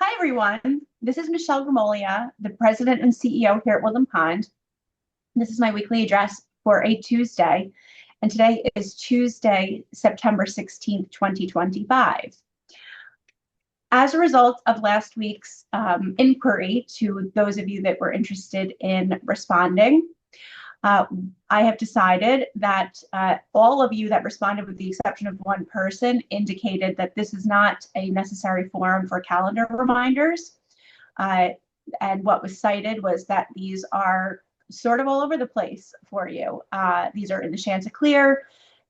Hi, everyone. This is Michelle Gramoglia, the president and CEO here at Woodland Pond. This is my weekly address for a Tuesday, and today is Tuesday, September 16th, 2025. As a result of last week's inquiry to those of you that were interested in responding, I have decided that all of you that responded, with the exception of one person, indicated that this is not a necessary forum for calendar reminders. And what was cited was that these are sort of all over the place for you. These are in the Chanticleer,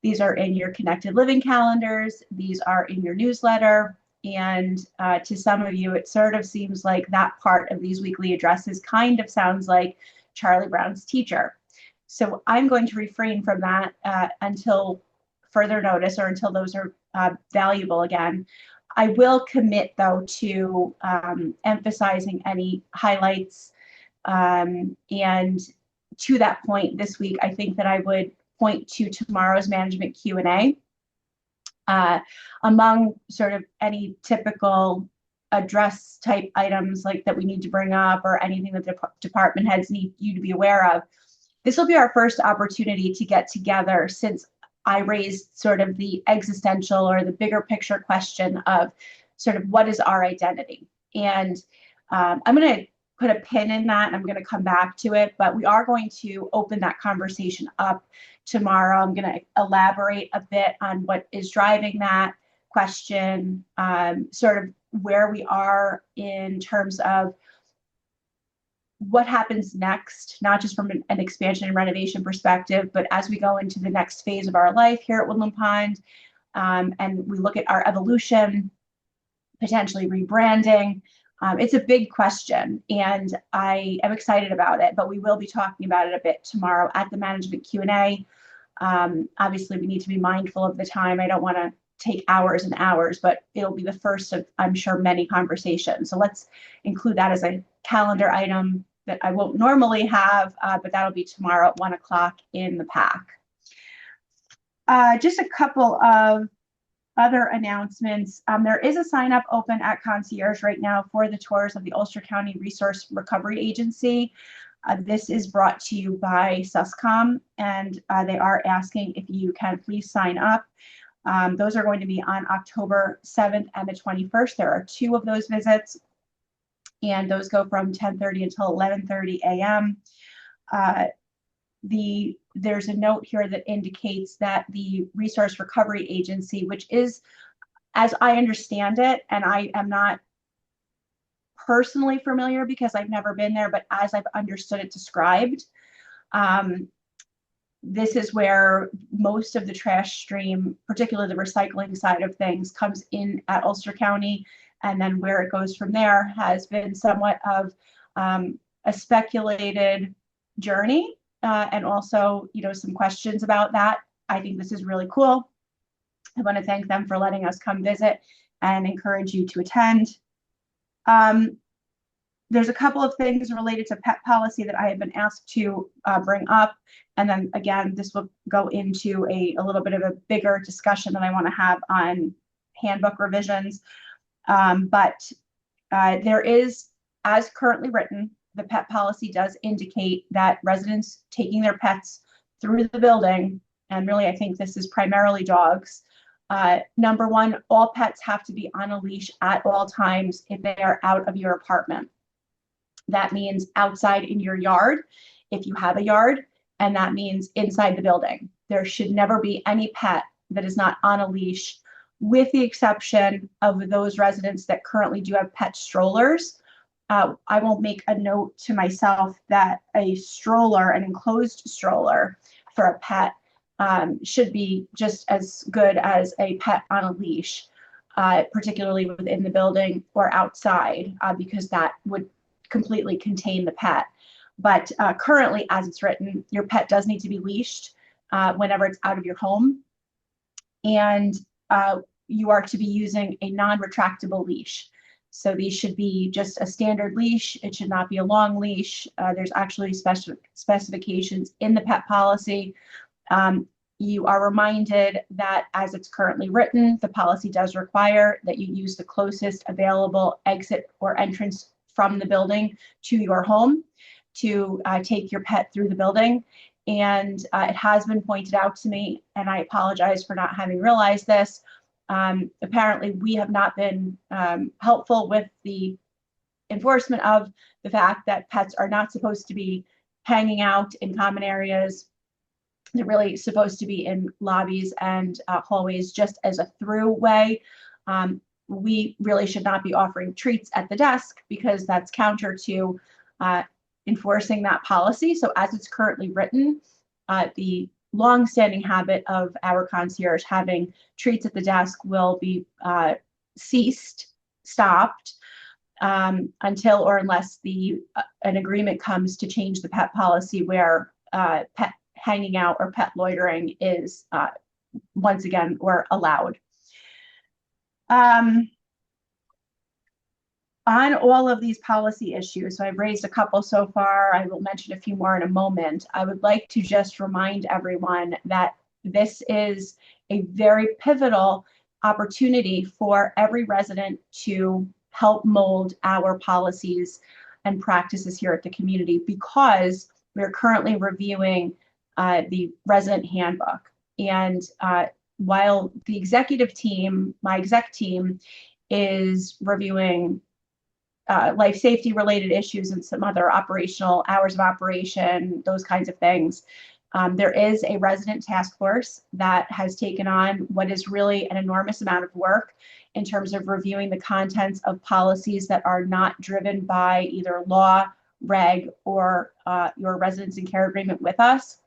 these are in your connected living calendars, these are in your newsletter. And to some of you, it sort of seems like that part of these weekly addresses kind of sounds like Charlie Brown's teacher. So I'm going to refrain from that until further notice, or until those are valuable again. I will commit, though, to emphasizing any highlights. And to that point this week, I think that I would point to tomorrow's management Q&A. Among sort of any typical address type items like that we need to bring up, or anything that the department heads need you to be aware of, this will be our first opportunity to get together since I raised sort of the existential or the bigger picture question of sort of what is our identity. And I'm going to put a pin in that, and I'm going to come back to it, but we are going to open that conversation up tomorrow. I'm going to elaborate a bit on what is driving that question, sort of where we are in terms of what happens next, not just from an expansion and renovation perspective, but as we go into the next phase of our life here at Woodland Pond, and we look at our evolution, potentially rebranding. It's a big question, and I am excited about it, but we will be talking about it a bit tomorrow at the management Q&A. Obviously, we need to be mindful of the time. I don't want to take hours and hours, but it'll be the first of, I'm sure, many conversations. So let's include that as a calendar item that I won't normally have, but that'll be tomorrow at 1 o'clock in the pack. Just a couple of other announcements. There is a sign up open at Concierge right now for the tours of the Ulster County Resource Recovery Agency. This is brought to you by SUSCOM, and they are asking if you can please sign up. Those are going to be on October 7th and the 21st. There are two of those visits, and those go from 10:30 until 11:30 a.m. There's a note here that indicates that the Resource Recovery Agency, which is, as I understand it, and I am not personally familiar because I've never been there, but as I've understood it described, this is where most of the trash stream, particularly the recycling side of things, comes in at Ulster County, and then where it goes from there has been somewhat of a speculated journey, and also, some questions about that. I think this is really cool. I want to thank them for letting us come visit and encourage you to attend. There's a couple of things related to pet policy that I have been asked to bring up. And then again, this will go into a little bit of a bigger discussion that I want to have on handbook revisions. But there is, as currently written, the pet policy does indicate that residents taking their pets through the building, and really I think this is primarily dogs, number one, all pets have to be on a leash at all times if they are out of your apartment. That means outside in your yard, if you have a yard, and that means inside the building. There should never be any pet that is not on a leash, with the exception of those residents that currently do have pet strollers. I will make a note to myself that a stroller, an enclosed stroller for a pet, should be just as good as a pet on a leash, particularly within the building or outside, because that would completely contain the pet. But currently, as it's written, your pet does need to be leashed whenever it's out of your home. And you are to be using a non-retractable leash. So these should be just a standard leash. It should not be a long leash. There's actually specifications in the pet policy. You are reminded that as it's currently written, the policy does require that you use the closest available exit or entrance from the building to your home to take your pet through the building. And it has been pointed out to me, and I apologize for not having realized this. Apparently, we have not been helpful with the enforcement of the fact that pets are not supposed to be hanging out in common areas. They're really supposed to be in lobbies and hallways just as a throughway. We really should not be offering treats at the desk because that's counter to enforcing that policy. So as it's currently written, the long-standing habit of our concierge having treats at the desk will be stopped until or unless an agreement comes to change the pet policy where pet hanging out or pet loitering is once again or allowed. On all of these policy issues, so I've raised a couple so far, I will mention a few more in a moment. I would like to just remind everyone that this is a very pivotal opportunity for every resident to help mold our policies and practices here at the community, because we're currently reviewing the resident handbook. And while the executive team, my exec team, is reviewing life safety related issues and some other operational hours of operation, those kinds of things, there is a resident task force that has taken on what is really an enormous amount of work in terms of reviewing the contents of policies that are not driven by either law, reg, or your residence and care agreement with us.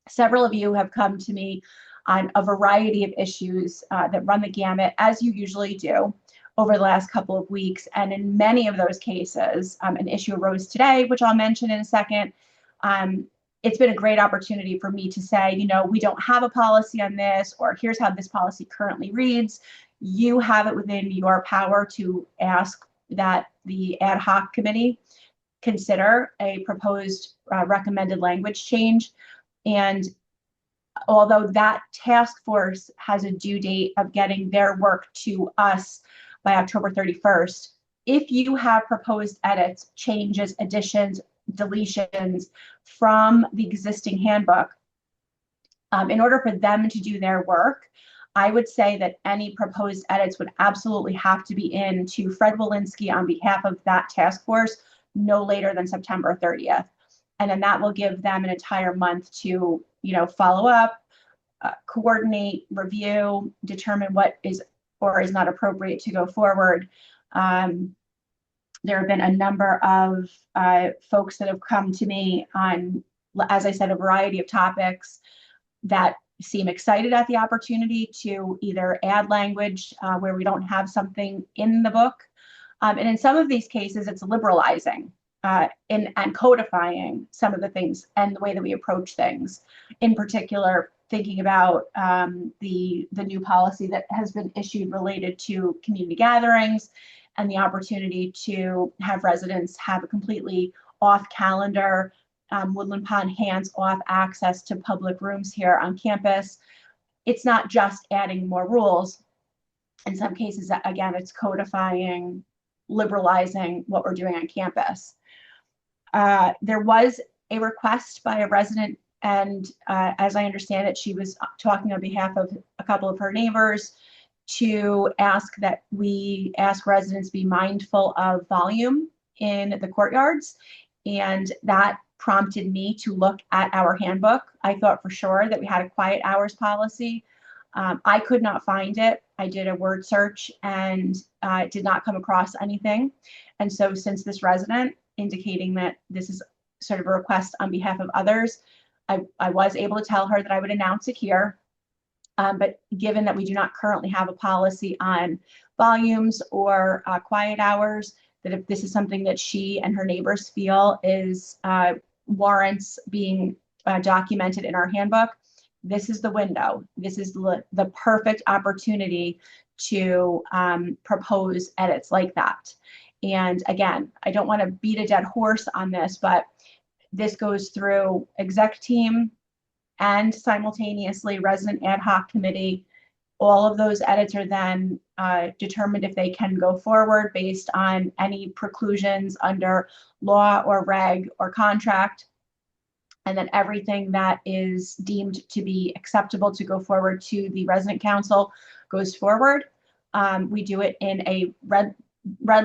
Several of you have come to me on a variety of issues that run the gamut, as you usually do, over the last couple of weeks. And in many of those cases, an issue arose today, which I'll mention in a second. It's been a great opportunity for me to say, you know, we don't have a policy on this, or here's how this policy currently reads. You have it within your power to ask that the ad hoc committee consider a proposed recommended language change. And although that task force has a due date of getting their work to us by October 31st, if you have proposed edits, changes, additions, deletions from the existing handbook, in order for them to do their work, I would say that any proposed edits would absolutely have to be in to Fred Walensky on behalf of that task force no later than September 30th. And then that will give them an entire month to, you know, follow up, coordinate, review, determine what is or is not appropriate to go forward. There have been a number of folks that have come to me on, as I said, a variety of topics that seem excited at the opportunity to either add language where we don't have something in the book. And in some of these cases, it's liberalizing and codifying some of the things and the way that we approach things. In particular, thinking about the new policy that has been issued related to community gatherings and the opportunity to have residents have a completely off calendar, Woodland Pond hands-off access to public rooms here on campus. It's not just adding more rules. In some cases, again, it's codifying, liberalizing what we're doing on campus. There was a request by a resident, and as I understand it, she was talking on behalf of a couple of her neighbors to ask that we ask residents be mindful of volume in the courtyards. And that prompted me to look at our handbook. I thought for sure that we had a quiet hours policy. I could not find it. I did a word search and did not come across anything. And so since this resident indicating that this is sort of a request on behalf of others, I was able to tell her that I would announce it here. But given that we do not currently have a policy on volumes or quiet hours, that if this is something that she and her neighbors feel is warrants being documented in our handbook, this is the window. This is the perfect opportunity to propose edits like that. And again, I don't want to beat a dead horse on this, but this goes through exec team, and simultaneously resident ad hoc committee. All of those edits are then determined if they can go forward based on any preclusions under law or reg or contract. And then everything that is deemed to be acceptable to go forward to the resident council goes forward. We do it in a red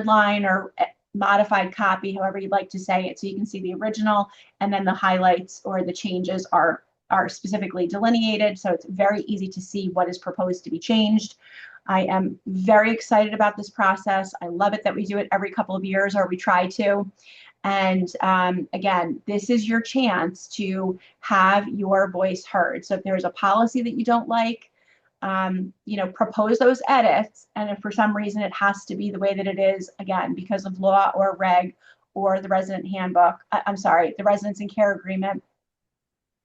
line or modified copy, however you'd like to say it, so you can see the original, and then the highlights or the changes are specifically delineated, so it's very easy to see what is proposed to be changed. I am very excited about this process. I love it that we do it every couple of years, or we try to. And again, this is your chance to have your voice heard. So if there's a policy that you don't like, propose those edits. And if for some reason it has to be the way that it is, again, because of law or reg or the resident handbook, the residence and care agreement,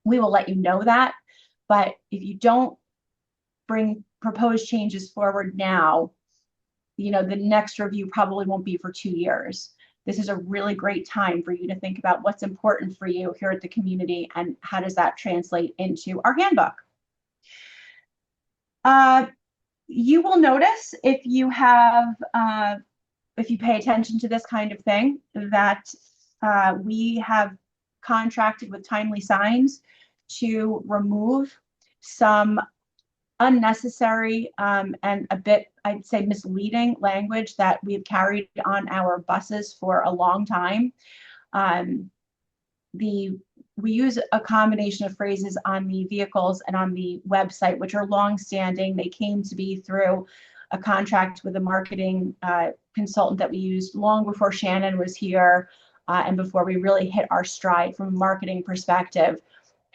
we will let you know that. But if you don't bring proposed changes forward now, the next review probably won't be for 2 years. This is a really great time for you to think about what's important for you here at the community and how does that translate into our handbook. You will notice if you pay attention to this kind of thing, that we have contracted with Timely Signs to remove some unnecessary and a bit, I'd say, misleading language that we've carried on our buses for a long time. We use a combination of phrases on the vehicles and on the website, which are long-standing. They came to be through a contract with a marketing consultant that we used long before Shannon was here and before we really hit our stride from a marketing perspective.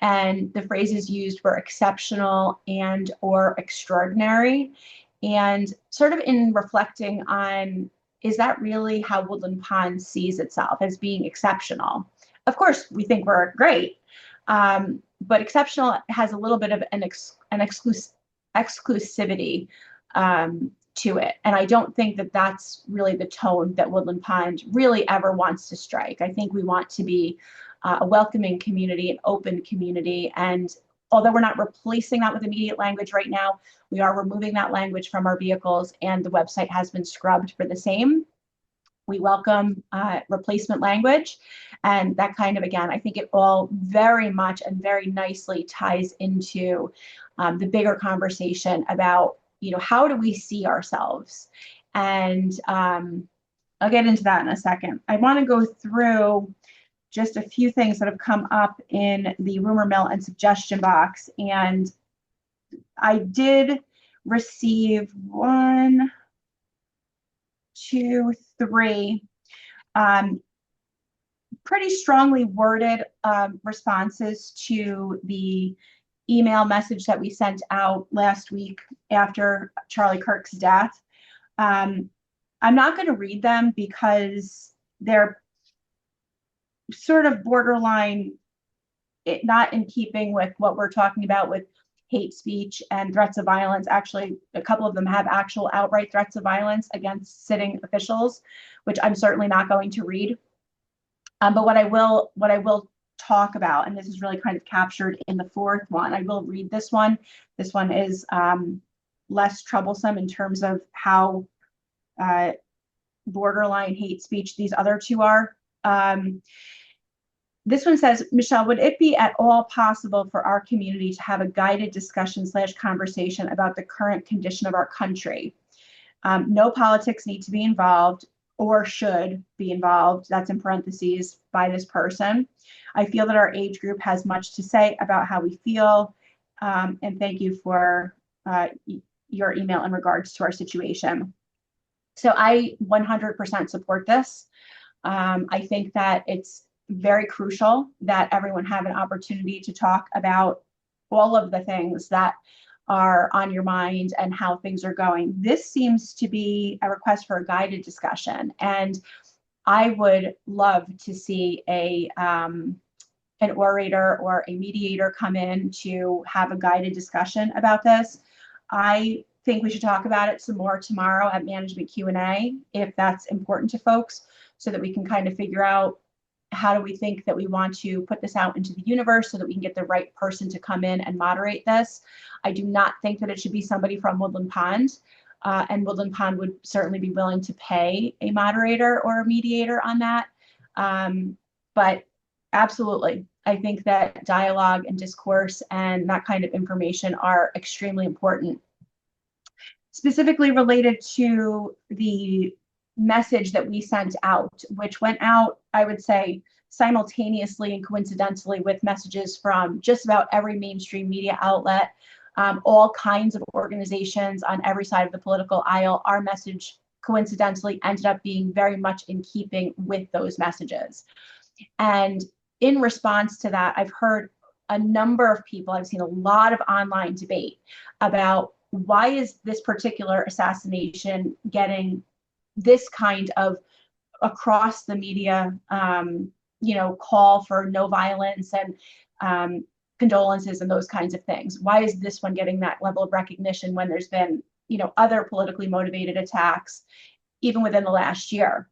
And the phrases used were exceptional and or extraordinary. And sort of in reflecting on, is that really how Woodland Pond sees itself, as being exceptional? Of course, we think we're great, but exceptional has a little bit of an exclusivity to it. And I don't think that that's really the tone that Woodland Pond really ever wants to strike. I think we want to be a welcoming community, an open community. And although we're not replacing that with immediate language right now, we are removing that language from our vehicles, and the website has been scrubbed for the same. We welcome replacement language, and that kind of, again, I think it all very much and very nicely ties into the bigger conversation about, how do we see ourselves? And I'll get into that in a second. I want to go through just a few things that have come up in the rumor mill and suggestion box. And I did receive 1, 2, 3 pretty strongly worded responses to the email message that we sent out last week after Charlie Kirk's death. I'm not going to read them because they're sort of borderline, not in keeping with what we're talking about with hate speech and threats of violence. Actually, a couple of them have actual outright threats of violence against sitting officials, which I'm certainly not going to read. But what I will talk about, and this is really kind of captured in the 4th one, I will read this one. This one is less troublesome in terms of how borderline hate speech these other 2 are. This one says, Michelle, would it be at all possible for our community to have a guided discussion / conversation about the current condition of our country? No politics need to be involved or should be involved. That's in parentheses by this person. I feel that our age group has much to say about how we feel. And thank you for your email in regards to our situation. So I 100% support this. I think that it's very crucial that everyone have an opportunity to talk about all of the things that are on your mind and how things are going. This seems to be a request for a guided discussion, and I would love to see an orator or a mediator come in to have a guided discussion about this. I think we should talk about it some more tomorrow at management Q&A if that's important to folks, so that we can kind of figure out how do we think that we want to put this out into the universe so that we can get the right person to come in and moderate this. I do not think that it should be somebody from Woodland Pond. And Woodland Pond would certainly be willing to pay a moderator or a mediator on that. But absolutely, I think that dialogue and discourse and that kind of information are extremely important. Specifically related to the message that we sent out, which went out, I would say, simultaneously and coincidentally with messages from just about every mainstream media outlet, all kinds of organizations on every side of the political aisle. Our message coincidentally ended up being very much in keeping with those messages. And in response to that, I've heard a number of people, I've seen a lot of online debate about why is this particular assassination getting this kind of across the media, call for no violence and condolences and those kinds of things. Why is this one getting that level of recognition when there's been, other politically motivated attacks, even within the last year?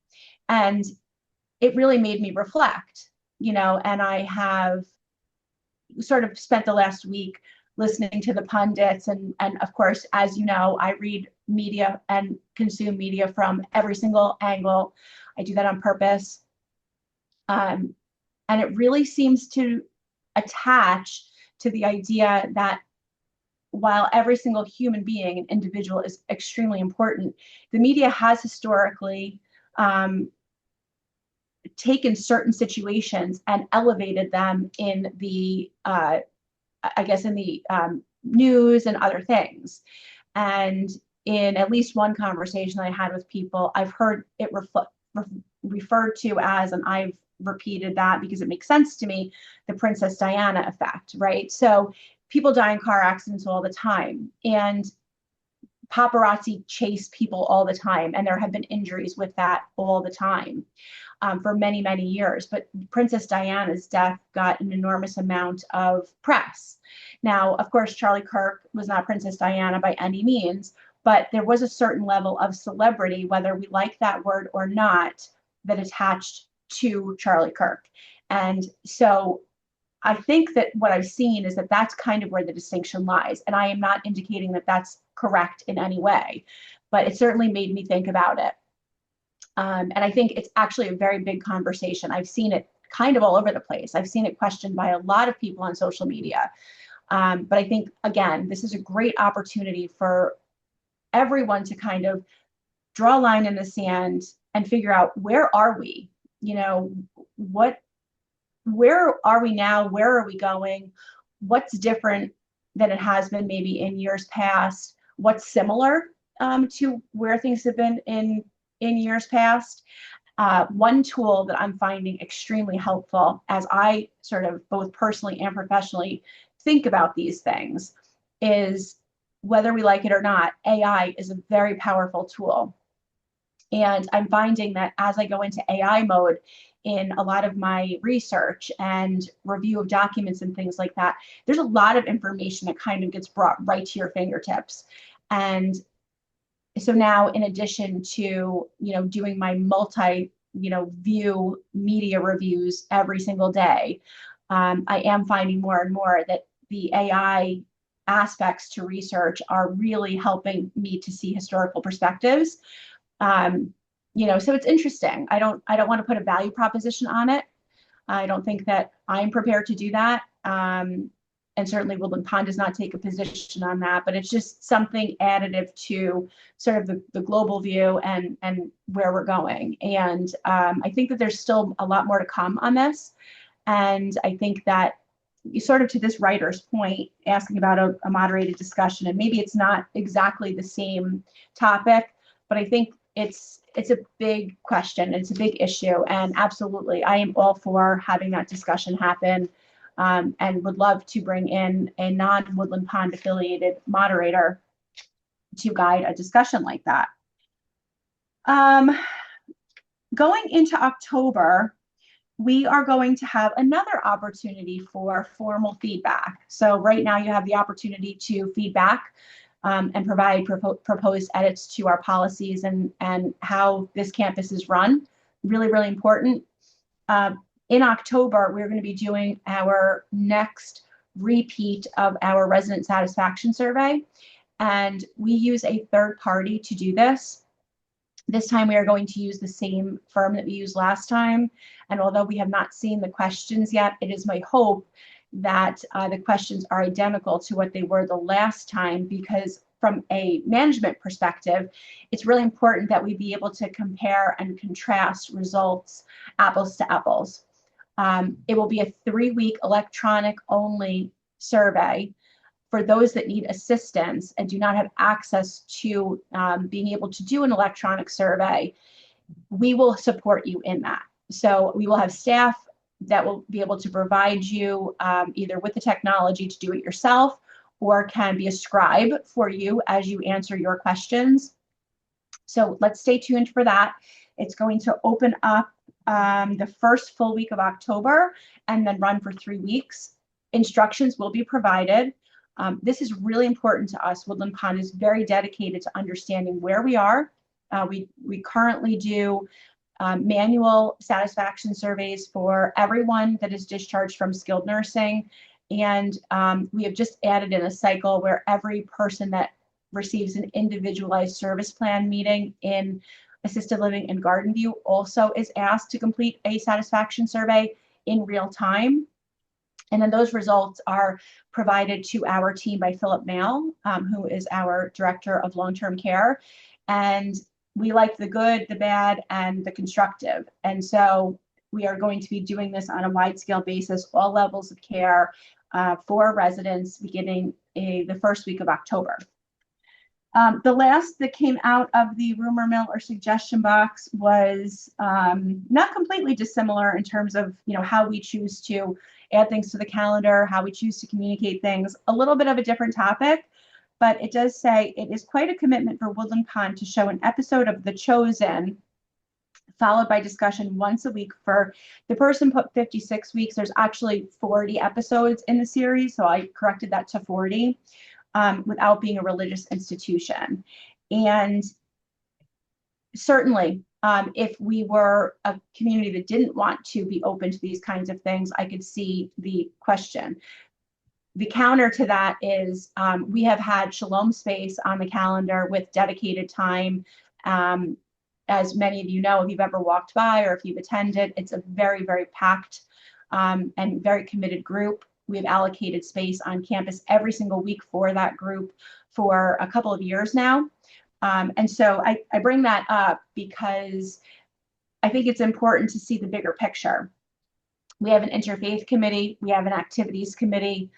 And it really made me reflect, and I have sort of spent the last week listening to the pundits. And of course, as you know, I read media and consume media from every single angle. I do that on purpose. And it really seems to attach to the idea that while every single human being and individual is extremely important, the media has historically taken certain situations and elevated them in the news and other things. And in at least one conversation I had with people, I've heard it referred to as, and I've repeated that because it makes sense to me, the Princess Diana effect, right? So people die in car accidents all the time, and paparazzi chase people all the time, and there have been injuries with that all the time. For many, many years. But Princess Diana's death got an enormous amount of press. Now, of course, Charlie Kirk was not Princess Diana by any means, but there was a certain level of celebrity, whether we like that word or not, that attached to Charlie Kirk. And so I think that what I've seen is that that's kind of where the distinction lies. And I am not indicating that that's correct in any way, but it certainly made me think about it. And I think it's actually a very big conversation. I've seen it kind of all over the place. I've seen it questioned by a lot of people on social media. But I think, again, this is a great opportunity for everyone to kind of draw a line in the sand and figure out, where are we? Where are we now? Where are we going? What's different than it has been maybe in years past? What's similar to where things have been in years past? One tool that I'm finding extremely helpful as I sort of both personally and professionally think about these things is, whether we like it or not, AI is a very powerful tool. And I'm finding that as I go into AI mode in a lot of my research and review of documents and things like that, there's a lot of information that kind of gets brought right to your fingertips. And so now, in addition to, doing my view media reviews every single day, I am finding more and more that the AI aspects to research are really helping me to see historical perspectives. So it's interesting. I don't want to put a value proposition on it. I don't think that I'm prepared to do that. And certainly Woodland Pond does not take a position on that, but it's just something additive to sort of the global view and where we're going. And I think that there's still a lot more to come on this. And I think that sort of to this writer's point, asking about a moderated discussion, and maybe it's not exactly the same topic, but I think it's a big question. It's a big issue. And absolutely, I am all for having that discussion happen. And would love to bring in a non-Woodland Pond affiliated moderator to guide a discussion like that. Going into October, we are going to have another opportunity for formal feedback. So right now you have the opportunity to feedback and provide proposed edits to our policies and how this campus is run. Really, really important. In October, we're going to be doing our next repeat of our resident satisfaction survey, and we use a third party to do this. This time we are going to use the same firm that we used last time. And although we have not seen the questions yet, it is my hope that the questions are identical to what they were the last time, because from a management perspective, it's really important that we be able to compare and contrast results apples to apples. It will be a 3-week electronic only survey for those that need assistance and do not have access to being able to do an electronic survey. We will support you in that. So we will have staff that will be able to provide you either with the technology to do it yourself, or can be a scribe for you as you answer your questions. So let's stay tuned for that. It's going to open up the first full week of October and then run for 3 weeks. Instructions will be provided. This is really important to us. Woodland Pond is very dedicated to understanding where we are. We currently do manual satisfaction surveys for everyone that is discharged from skilled nursing. And we have just added in a cycle where every person that receives an individualized service plan meeting in assisted living and garden view also is asked to complete a satisfaction survey in real time. And then those results are provided to our team by Philip Mail, who is our director of long-term care. And we like the good, the bad, and the constructive. And so we are going to be doing this on a wide scale basis, all levels of care for residents beginning the first week of October. The last that came out of the rumor mill or suggestion box was not completely dissimilar in terms of how we choose to add things to the calendar, how we choose to communicate things, a little bit of a different topic, but it does say it is quite a commitment for Woodland Pond to show an episode of The Chosen, followed by discussion once a week. For the person put 56 weeks, there's actually 40 episodes in the series, so I corrected that to 40. Without being a religious institution. And certainly, if we were a community that didn't want to be open to these kinds of things, I could see the question. The counter to that is we have had Shalom Space on the calendar with dedicated time. As many of you know, if you've ever walked by or if you've attended, it's a very, very packed and very committed group. We've allocated space on campus every single week for that group for a couple of years now. And so I bring that up because I think it's important to see the bigger picture. We have an interfaith committee, we have an activities committee.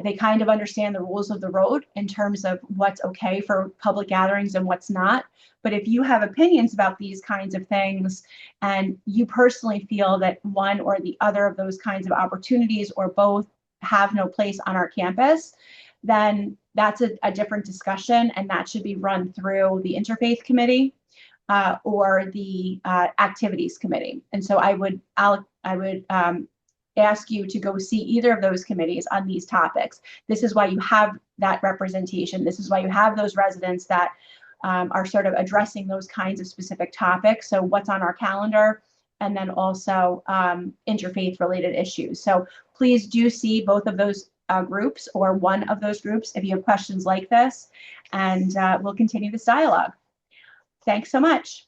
They kind of understand the rules of the road in terms of what's okay for public gatherings and what's not. But if you have opinions about these kinds of things and you personally feel that one or the other of those kinds of opportunities or both have no place on our campus, then that's a different discussion, and that should be run through the interfaith committee or the activities committee. And so I would ask you to go see either of those committees on these topics. This is why you have that representation. This is why you have those residents that are sort of addressing those kinds of specific topics. So what's on our calendar, and then also interfaith related issues. So please do see both of those groups or one of those groups if you have questions like this, and we'll continue this dialogue. Thanks so much.